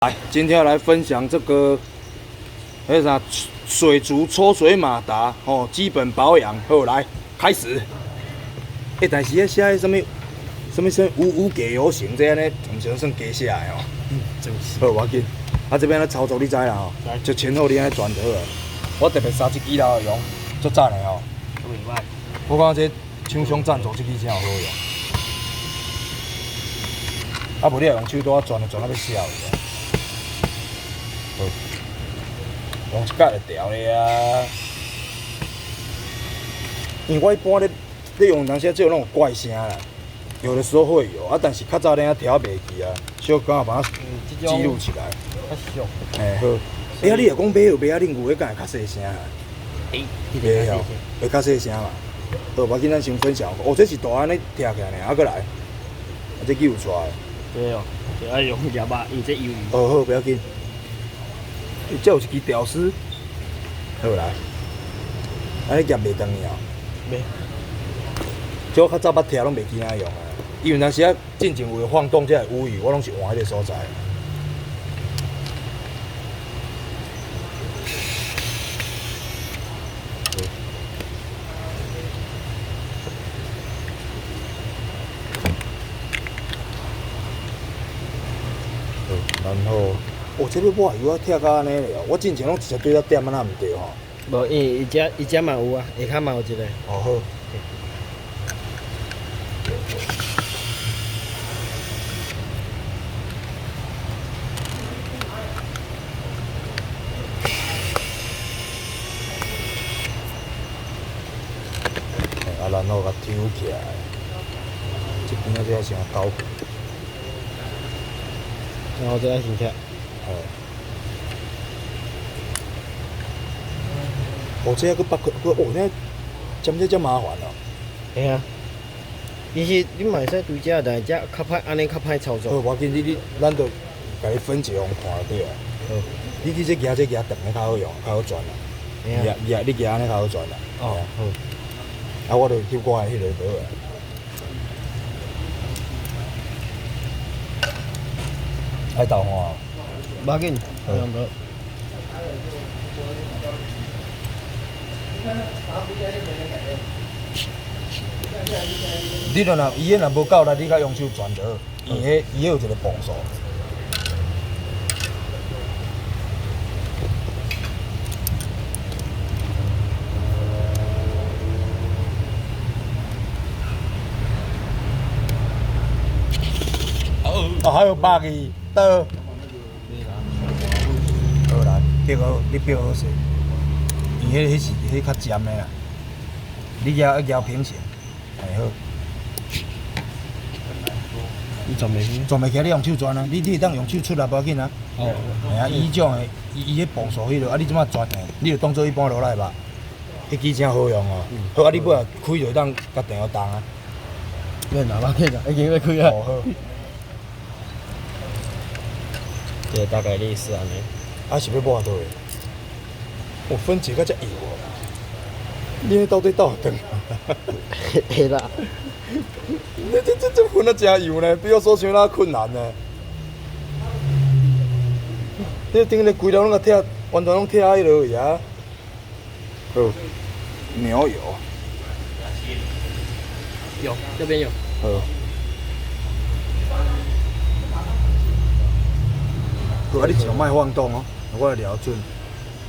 来，今天要来分享这个啥水族抽水马达哦，基本保养。好，来开始。但是写什么无给油型这样呢，唔算算假写的哦。真是。好，我紧。这边咧操作你知啦吼，就前后你安尼转就好了。我特别杀这支来用，足赞的吼。都袂歹。我感觉这厂商赞助这支真好用。无你若用手拄转就转到要死啊！用一角就调咧啊！因为我一般咧用当时只有那种怪声啦，有的时候会有啊，但是较早咧调袂记啊，小刚好把它记录起来。较俗。好。你若讲买有买啊，恁有迄敢会较细声啊？会哦，会较细声嘛。好，我今咱先分享。哦，这是大安尼听起来呢，啊，过来，这记有出来。对哦，就要用夹吧，因为这油鱼。哦好，不要紧。这有一支吊丝，好来，安尼夹袂长去哦。袂。这我较早捌听拢袂记安用啊，因为当时啊进前为放动这个乌鱼，我拢是换迄个所在。然后，这要抹油啊，拆到安尼了。我之前拢直接对到点啊，那毋对吼。无，伊只嘛有啊，下骹嘛有一个。哦好。然后甲抽起来，这边仔这先搞。然后再先起。这个那针这真麻烦哦。嘿啊。其实你嘛会使对只，但是只较歹，安尼较歹操作。好，我紧咱就甲你分解用看就对啊。好，你去这夹长较好用，较好转啦。你夹安尼较好转啦。哦，好。啊，我就翕我的迄个倒啊。爱豆花。无要紧，用到。你若伊若无够力，你较用手转就好，伊有一个磅数。哦，还有百二倒。好来，标好，你标好势。伊迄是较尖的啦，你摇平线，好。你转袂起？转袂起，你用手转啊！你会当用手出来，无要紧啊。哦。啊，伊迄种的，伊迄磅数迄落，啊，你即马转，你就当做一般落来吧。迄支真好用哦。好啊，你尾啊开就当甲电话动啊。免啦，无紧啦，已经要开啊。哦好。这大概类似安尼。啊是要抹倒的。我分解较遮油哦。你迄到底倒长？嘿啦。这分啊真油呢，比我所想那困难呢。你顶个规条拢甲拆，完全拢拆迄落去啊。好，牛油。有，这边有。好。好，啊你上莫晃动哦，我来瞄准。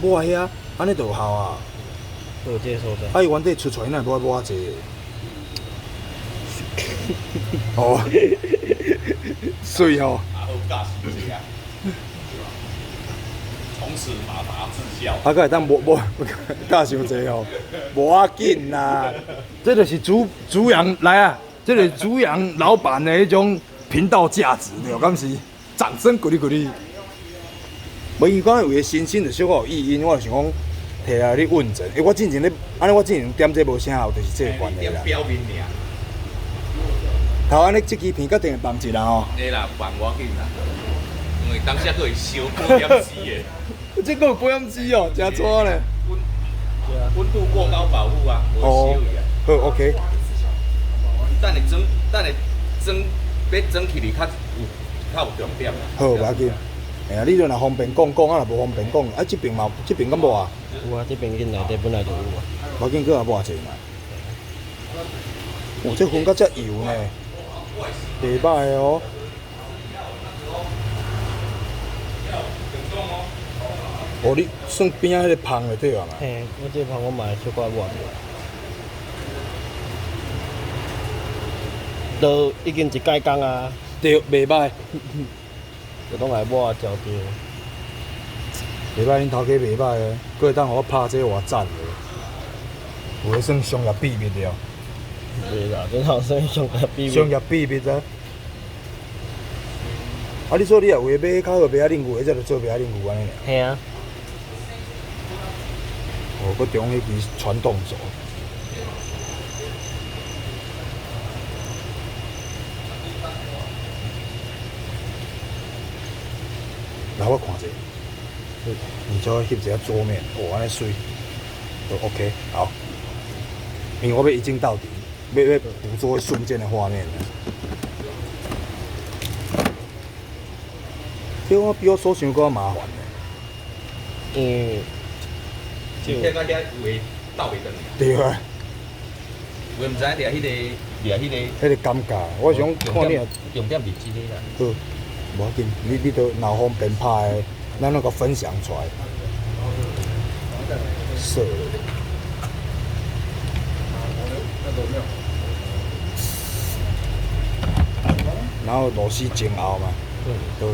抹遐，安尼就有效啊。有这所在。啊，伊原底出出来那抹济。哦，水哦。然后驾驶这样，从此马达滞销。啊，个会当无教伤济哦，无要紧啦。这就是主养来啊，这就是主养老板的迄种频道价值，对，敢是？掌声鼓励鼓励。无伊讲有个新鲜就小可有意义，我就想讲摕来你问诊。我之前咧，安尼我之前点这无啥效，就是这个关系啦。表面尔。头安尼这支片决定放一啦吼。你啦，放我紧啦，因为当时佫会烧保险丝的。这个有保险丝哦，真错咧。温度过高保护啊，无烧伊啊。好 ，OK。等你蒸要蒸起来较有重点啦。好，无要紧。哎呀，你若方便讲讲，啊若无方便讲，啊这边嘛，这边敢无啊？有啊，这边进内底本来就有啊。无紧搁也抹者嘛。哦，这粉甲遮油呢，袂歹哦。哦，你算边仔迄个芳就对啊嘛。嘿，我这旁我买小可抹掉。都已经一改工啊，对，袂歹，就拢来抹焦掉。袂歹，恁头家袂歹诶，佫会当互我拍这偌赞诶，有诶算商业秘密了，袂啦，真好生上个比商业秘密啊！啊，你说你也有诶买较好买啊恁牛的，才着做买啊恁牛安尼尔。嘿啊，哦，佫中迄支传统组。来，我看者，你就翕一下桌面，哦，安尼水，都 OK， 好。因为我要一镜到底，要捕捉瞬间的画面。这我比我所想搁麻烦呢。就现在遐有诶倒袂转。对啊，我毋知掠迄个掠迄个。迄个感觉，我想看你啊。重点是即个啦。好，无要紧，你都若方便拍的，咱那个分享出来。色。然后螺丝前后嘛，好。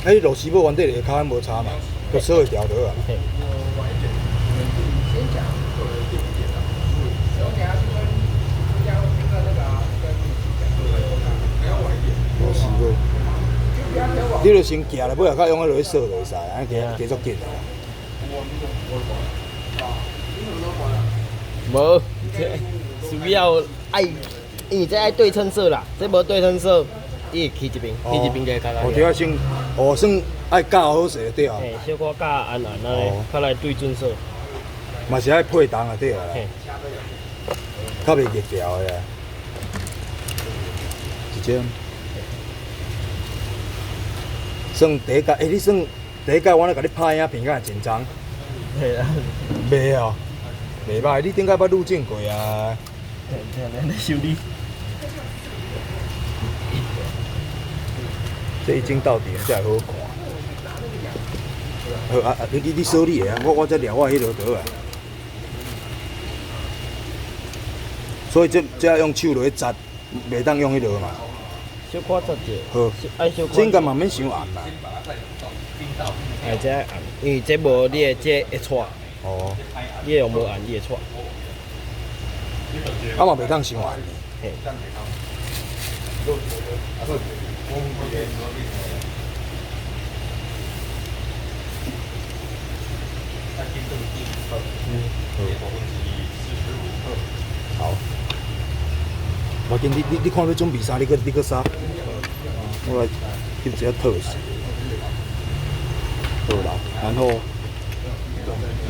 哎，螺丝要原底个骹无差嘛，佮锁会调就好啊。嘿，螺丝要，你著先夹了，尾后较用个落去锁就会使，安尼加足紧的。无，需要爱，因为这爱对称色啦，这无对称色，伊会起一边，起一边就较哦，对啊，先，哦，算爱教好势对啊，嘿，小可加暗暗安尼，较来对准色。嘛是爱配重啊对啊啦，嘿，较袂热调的啊，是这样。算第一届，你算第一届，我咧甲你拍影片，敢会真脏？嘿啦，袂哦，袂歹，你顶届捌入境过啊？嘿，咧修理。这一镜到底才会好看。好啊，你锁你的啊，我再聊我迄落倒啊。所以这要用手落去扎，袂当用迄落嘛。小可擦者，好，爱小可。这应该嘛免伤暗啦。哎，这暗，因为这无你的这会错，哦，你用无暗，伊会错。啊嘛袂当伤暗。嘿，好。我紧，你看要准备啥？你搁啥？我来翕一下特色。好啦，然后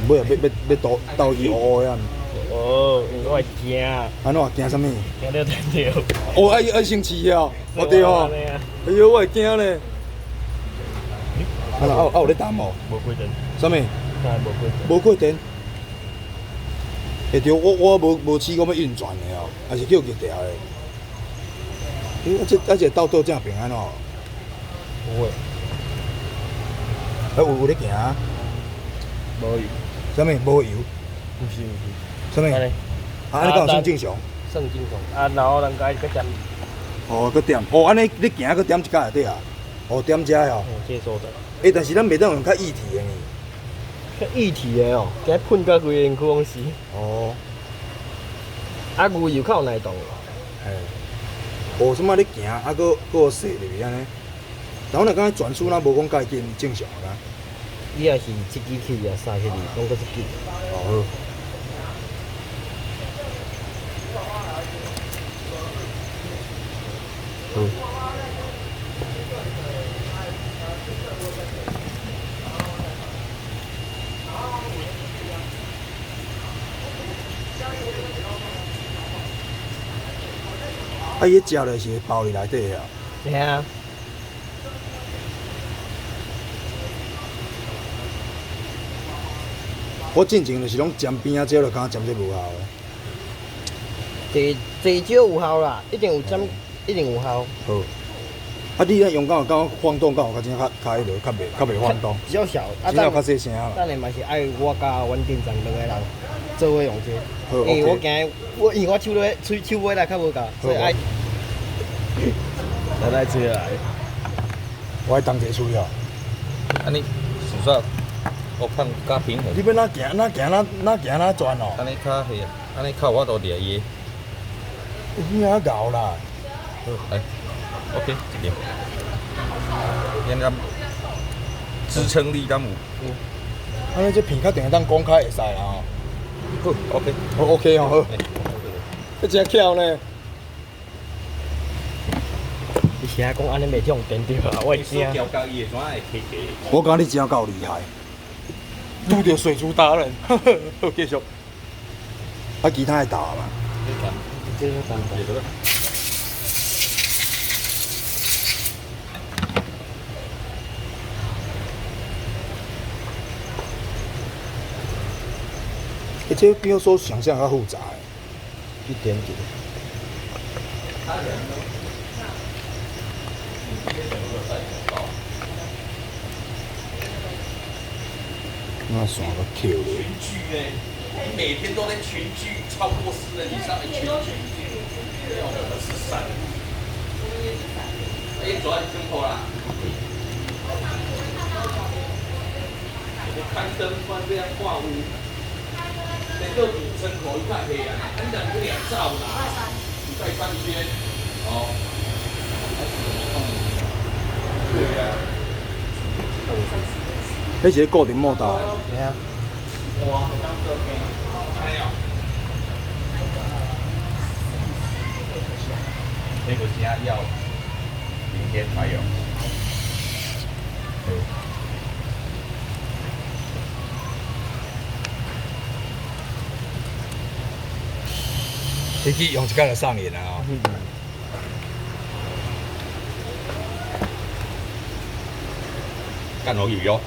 尾啊要倒去乌的啊。哦，因为我会惊，安怎惊什么？惊了断掉。哦，爱生气哦，哦对哦。哎呦，我会惊咧。啊有咧谈无？无几阵，什么？但无几阵。无过电。会着我无试过要运转的哦，还是叫热调的。这倒倒正平安哦。不会，有咧行。无油，什么？无油？不是。什么？安尼，安尼敢有算正常？算正常。啊，然后人家搁点，哦，搁点。哦，安尼你行搁点一下就对啊。哦，点遮哦。这所在。但是咱袂当用较液体的呢。较一体的哦，加喷到规身躯拢是。哦。啊，牛油较有耐动。嘿。哦，什么咧行，啊，搁有洗入去安尼。但我若讲转速，咱无讲介紧，正常啦。你也是一支起啊，三起哩，拢搁一支。哦好。啊，伊食落是会包伫内底啊。嘿啊，我进前就是拢沾边啊，只就敢沾这无效的。这少有效啦，一定有针，一定有效。好。啊，你咧用敢有敢晃动，敢有较真较迄落较袂晃动，比较小，啊，真有较细声啦。等下嘛是爱我甲阮店长两个人做伙用这，好因为我 OK 惊因为我手尾来较无够，所以爱。来吹来，我爱当一喙哦。安尼是说我看较平衡，你要哪行哪转哦？安尼较系啊，安尼较有法度掠伊。你啊咬啦。好，来，OK，一点。现在支撑力敢有？安尼这片较定当公开会使啦吼。好，OK。好 OK 哦，好。这真巧呢。你现在讲安尼袂用电着啊，我会惊。调高伊的怎会起起？我讲你真够厉害，拄着水珠达人。好，继续。啊，其他的打嘛。这个单单。这比我所想象较复杂的。一点点。那线个扣咧。群聚哎，你每天都在群聚，超过10人以上的群聚，要我们是3。哎，主要是生活啦。看灯光这样挂屋，这个底生活一块黑啊，很两个2兆啦，你在上边哦。对啊。迄是固定莫大的。对啊。哇，还有。那个家要明天才有。你去用一摆就上瘾了啊！干好油哟。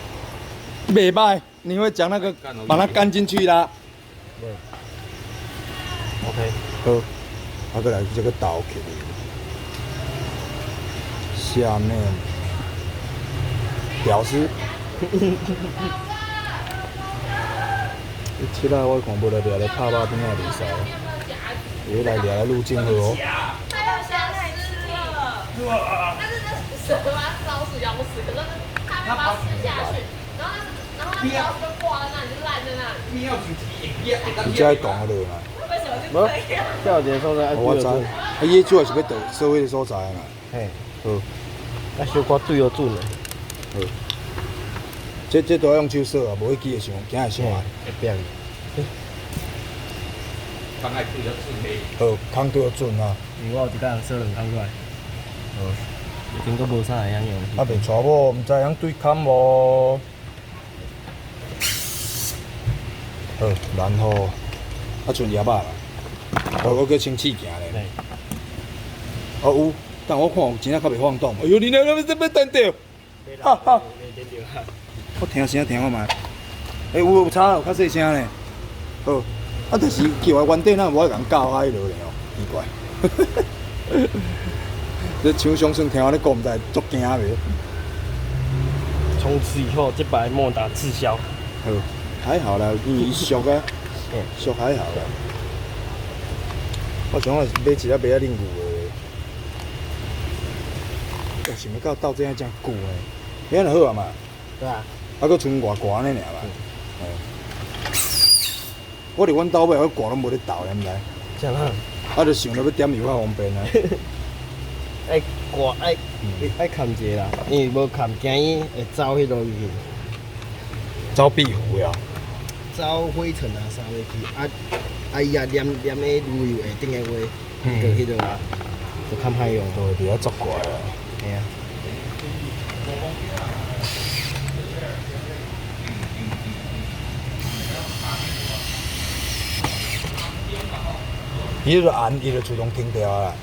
袂歹，你会将那个把它干进去啦。对。OK。好，啊，再来这个倒起来，下面屌丝。起来我看无来掠来拍肉边仔袂使，又来掠来入境河哦。它要消失了，但是那蛇把它老鼠咬死，可是它没有把它吃下去，然后它的咬就挂在那里，就烂在那里。你才会动得落嘛？为什么就这样？钓一个所在爱我知，啊，野主也是要到社会的所在嘛。嘿，好，啊小可对哦准的。好。这都要用手扫啊，无迄记会伤，惊会伤啊。会变。刚才对了准黑。好，空对准啊。因为我有一个人扫2空过来。好。经过无啥会晓用。啊，袂错无，毋知影对砍无。好，然后啊，剩叶仔啦。好，我叫清气行咧。哦有，但我看有真正较袂晃动。哎呦，你那这要等着。哈哈。我听声听我嘛。有差有较细声咧。好，啊，但是叫我原底咱无爱共教啊迄落咧哦，奇怪。这厂商算听我咧讲，毋知足惊袂？从此以后，这把莫打滞销。好，还好啦，伊俗啊，俗还好啦。我想我买一只买啊恁牛的，我想要到这样真久呢，遐就好啊嘛。对啊。啊，搁剩外寒呢尔嘛。我伫阮兜尾，我寒拢无咧倒，你毋知？这样啊。啊，就想着要点油较方便啊。爱刮爱砍一下啦，因为无砍惊伊会走迄落去，走壁虎呀。走灰尘啊啥物去，啊伊也黏诶旅游下顶诶话，就迄落啊，就较歹用。都会比较足怪啊。嘿啊。伊就按，伊就自动停掉啦。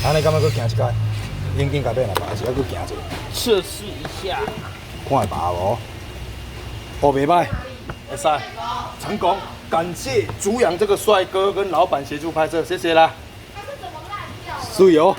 安尼敢要搁行一届？紧紧改变来吧，还是要搁行者？测试一下。看会拔无？哦，袂歹，会使，成功。感谢竹阳这个帅哥跟老板协助拍摄，谢谢啦。它是怎么烂掉的？水哦。